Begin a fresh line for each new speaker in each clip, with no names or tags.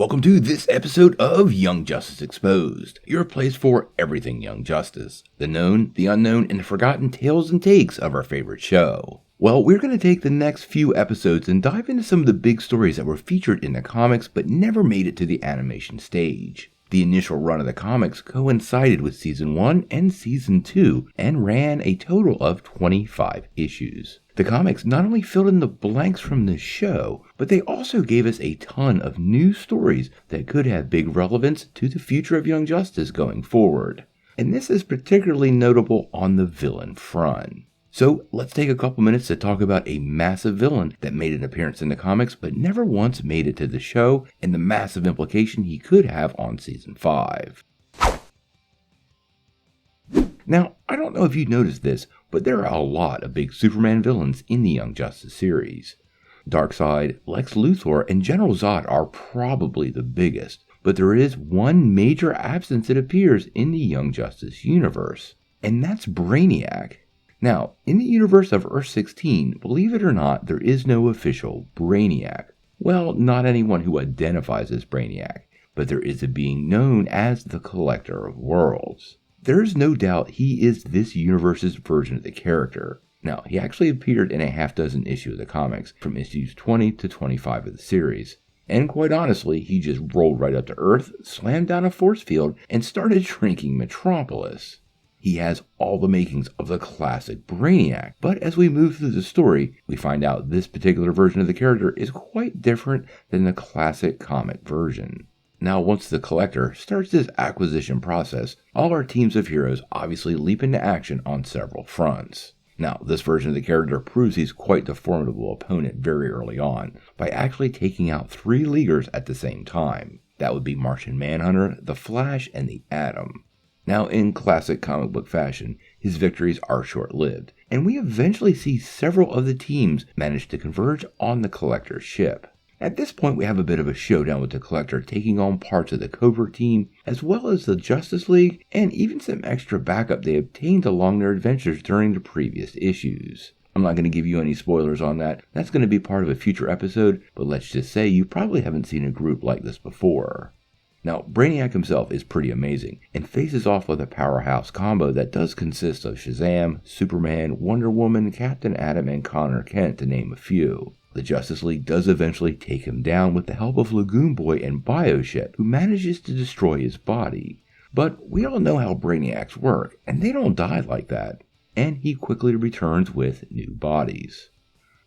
Welcome to this episode of Young Justice Exposed, your place for everything Young Justice, the known, the unknown, and the forgotten tales and takes of our favorite show. Well, we're going to take the next few episodes and dive into some of the big stories that were featured in the comics but never made it to the animation stage. The initial run of the comics coincided with Season 1 and Season 2 and ran a total of 25 issues. The comics not only filled in the blanks from the show, but they also gave us a ton of new stories that could have big relevance to the future of Young Justice going forward. And this is particularly notable on the villain front. So let's take a couple minutes to talk about a massive villain that made an appearance in the comics but never once made it to the show, and the massive implication he could have on Season 5. Now, I don't know if you noticed this, but there are a lot of big Superman villains in the Young Justice series. Darkseid, Lex Luthor, and General Zod are probably the biggest, but there is one major absence that appears in the Young Justice universe, and that's Brainiac. Now, in the universe of Earth-16, believe it or not, there is no official Brainiac. Well, not anyone who identifies as Brainiac, but there is a being known as the Collector of Worlds. There is no doubt he is this universe's version of the character. Now, he actually appeared in a half-dozen issues of the comics, from issues 20 to 25 of the series. And quite honestly, he just rolled right up to Earth, slammed down a force field, and started shrinking Metropolis. He has all the makings of the classic Brainiac, but as we move through the story, we find out this particular version of the character is quite different than the classic comic version. Now, once the Collector starts his acquisition process, all our teams of heroes obviously leap into action on several fronts. Now, this version of the character proves he's quite the formidable opponent very early on, by actually taking out 3 Leaguers at the same time. That would be Martian Manhunter, the Flash, and the Atom. Now, in classic comic book fashion, his victories are short-lived, and we eventually see several of the teams manage to converge on the Collector's ship. At this point, we have a bit of a showdown with the Collector taking on parts of the Covert team, as well as the Justice League, and even some extra backup they obtained along their adventures during the previous issues. I'm not going to give you any spoilers on that. That's going to be part of a future episode, but let's just say you probably haven't seen a group like this before. Now, Brainiac himself is pretty amazing, and faces off with a powerhouse combo that does consist of Shazam, Superman, Wonder Woman, Captain Atom, and Connor Kent, to name a few. The Justice League does eventually take him down with the help of Lagoon Boy and Bioship, who manages to destroy his body. But we all know how Brainiacs work, and they don't die like that, and he quickly returns with new bodies.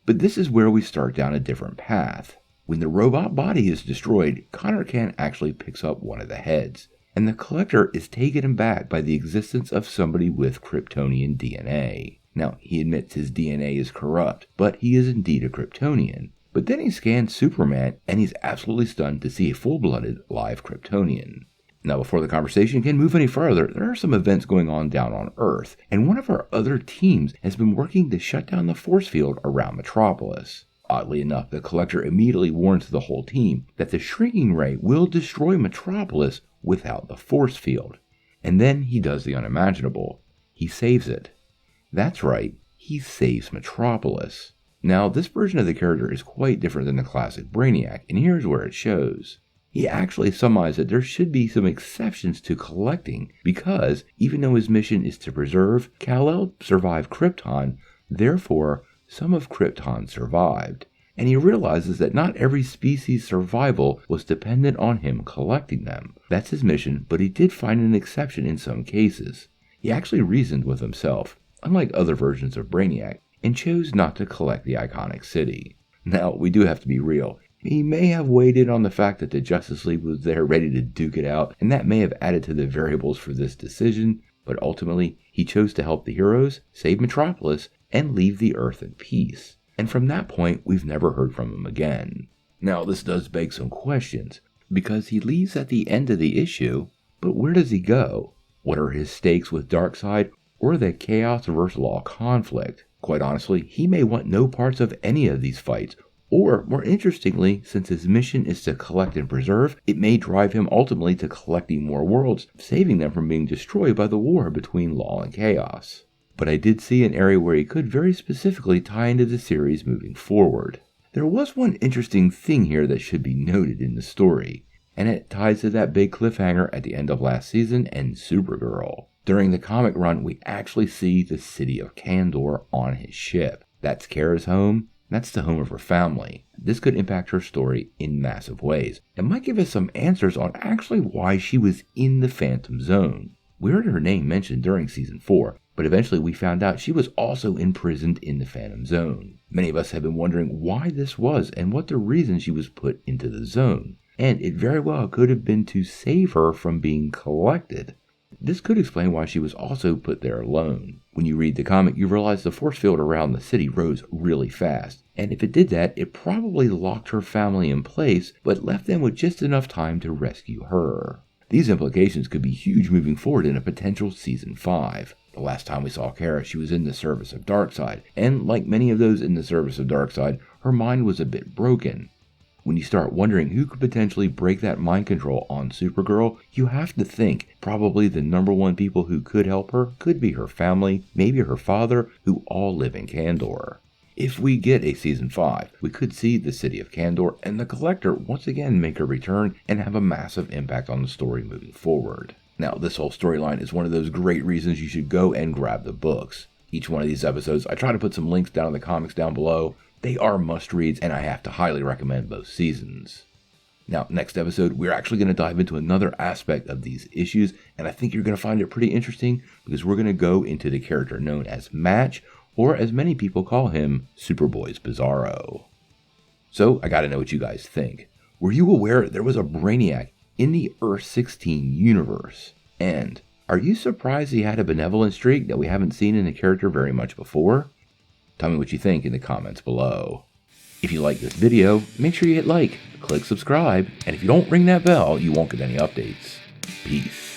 But this is where we start down a different path. When the robot body is destroyed, Connor Kent actually picks up one of the heads, and the Collector is taken aback by the existence of somebody with Kryptonian DNA. Now, he admits his DNA is corrupt, but he is indeed a Kryptonian. But then he scans Superman, and he's absolutely stunned to see a full-blooded live Kryptonian. Now, before the conversation can move any further, there are some events going on down on Earth, and one of our other teams has been working to shut down the force field around Metropolis. Oddly enough, the Collector immediately warns the whole team that the shrinking ray will destroy Metropolis without the force field. And then he does the unimaginable. He saves it. That's right, he saves Metropolis. Now, this version of the character is quite different than the classic Brainiac, and here's where it shows. He actually summarized that there should be some exceptions to collecting, because even though his mission is to preserve, Kal-El survived Krypton, therefore some of Krypton survived, and he realizes that not every species' survival was dependent on him collecting them. That's his mission, but he did find an exception in some cases. He actually reasoned with himself, unlike other versions of Brainiac, and chose not to collect the iconic city. Now, we do have to be real. He may have waited on the fact that the Justice League was there ready to duke it out, and that may have added to the variables for this decision, but ultimately, he chose to help the heroes, save Metropolis, and leave the Earth in peace. And from that point, we've never heard from him again. Now, this does beg some questions, because he leaves at the end of the issue, but where does he go? What are his stakes with Darkseid, or the Chaos vs. Law conflict? Quite honestly, he may want no parts of any of these fights, or, more interestingly, since his mission is to collect and preserve, it may drive him ultimately to collecting more worlds, saving them from being destroyed by the war between Law and Chaos. But I did see an area where he could very specifically tie into the series moving forward. There was one interesting thing here that should be noted in the story. And it ties to that big cliffhanger at the end of last season and Supergirl. During the comic run, we actually see the city of Kandor on his ship. That's Kara's home. That's the home of her family. This could impact her story in massive ways. It might give us some answers on actually why she was in the Phantom Zone. We heard her name mentioned during Season 4, but eventually we found out she was also imprisoned in the Phantom Zone. Many of us have been wondering why this was and what the reason she was put into the zone. And it very well could have been to save her from being collected. This could explain why she was also put there alone. When you read the comic, you realize the force field around the city rose really fast. And if it did that, it probably locked her family in place, but left them with just enough time to rescue her. These implications could be huge moving forward in a potential Season 5. The last time we saw Kara, she was in the service of Darkseid, and like many of those in the service of Darkseid, her mind was a bit broken. When you start wondering who could potentially break that mind control on Supergirl, you have to think probably the number one people who could help her could be her family, maybe her father, who all live in Kandor. If we get a Season 5, we could see the city of Kandor and the Collector once again make a return and have a massive impact on the story moving forward. Now, this whole storyline is one of those great reasons you should go and grab the books. Each one of these episodes, I try to put some links down in the comics down below. They are must-reads, and I have to highly recommend both seasons. Now, next episode, we're actually going to dive into another aspect of these issues, and I think you're going to find it pretty interesting because we're going to go into the character known as Match, or as many people call him, Superboy's Bizarro. So, I gotta know what you guys think. Were you aware there was a Brainiac in the Earth-16 universe? And are you surprised he had a benevolent streak that we haven't seen in the character very much before? Tell me what you think in the comments below. If you like this video, make sure you hit like, click subscribe, and if you don't ring that bell, you won't get any updates. Peace.